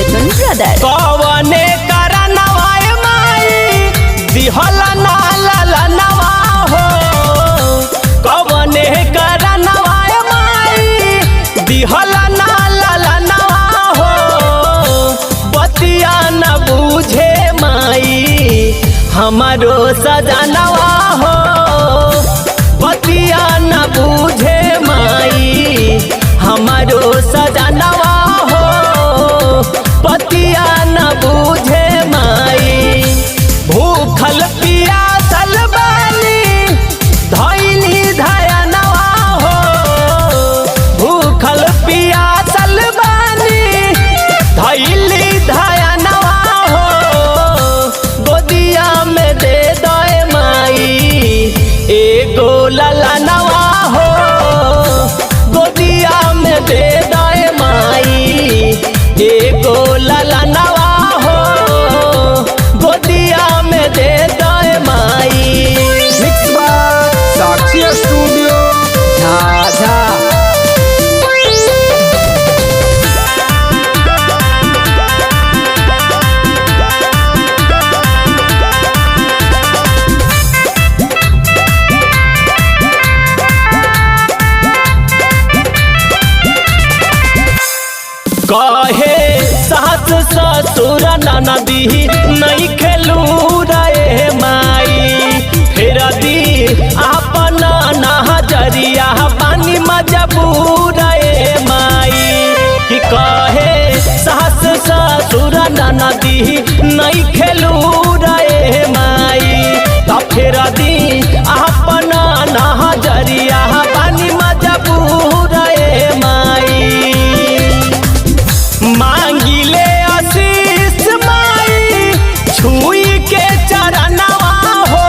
Icon Brothers। कवने करनवा माई दिहल ना ललनवा हो, कवने करनवा माई दिहल ना ललनवा हो, बतिया न बूझे माई हमारो सजनवा हो, बतिया न बूझे माई हमारो सजनवा हो, बतिया न बूझे माई। भूखल पियासल बानी धइली धयनवा हो, भूखल पियासल बानी धइली धयनवा हो, गोदिया में दे दे माई एगो ललनवा हो, गोदिया में दे दे माई एगो ललनवा हो, गोदिया में दे दे माई। Mix by Sakshi studio Jhajha. कहे सास ससुर ननदी नहीं खेलू रे माई, फिर दी अपन नजरिया पानी मजबूर रे माई। कि कहे सास ससुर ननदी नहीं खेलू रे माई, तो फिर दी अपन नजरिया पानी मजबूर रे माई। मांगिले आशीष माई छुई के चरणवा हो,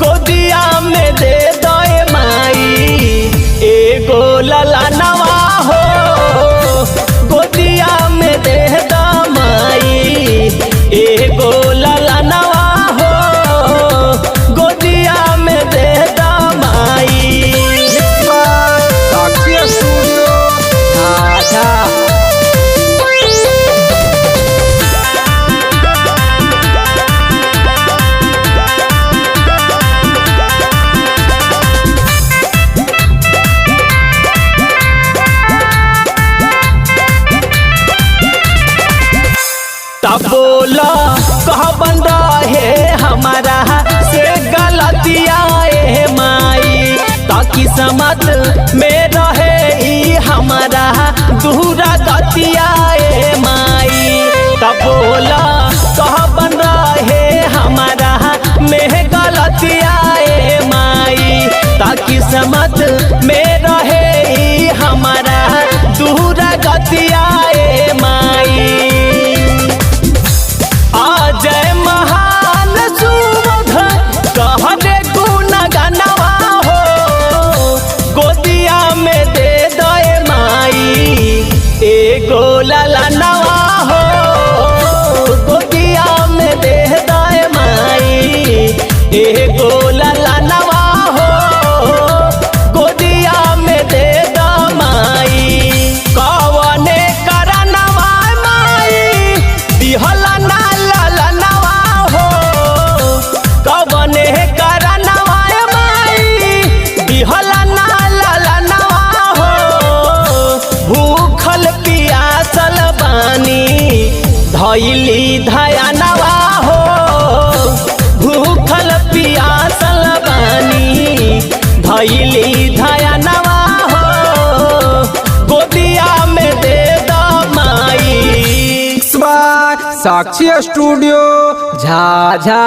गोदिया में दे दे माई एगो ललनवा हो, गोदिया में दे दे माई एगो ललनवा हो, गोदिया में दे दे माई। Mix by Sakshi studio Jhajha. बोला कह बन रहे हमारा से गलतिया माई, ताकि समझ में रहे हमारा दूरा गतिया माई। तब बोला कह बन रहे हमारा में गलतिया माई, ताकि समझ में रहे हमारा दूरा गतिया माई। जय महान सुबोध कहने गुण गनवा हो, गोदिया में दे दे माई एगो ललनवा हो, गोदिया में दे दे माई एगो ललनवा हो, गोदिया में दे दे माई। कवने करनवा माई दिहल ना ललनवा हो, कवने करनवा माई दिहल ना ललनवा हो, भूखल पियासल बानी धइली धयनवा हो, भूखल पियासल बानी धइली धयनवा हो, गोदिया में दे दे माई। Mix by Sakshi studio Jhajha.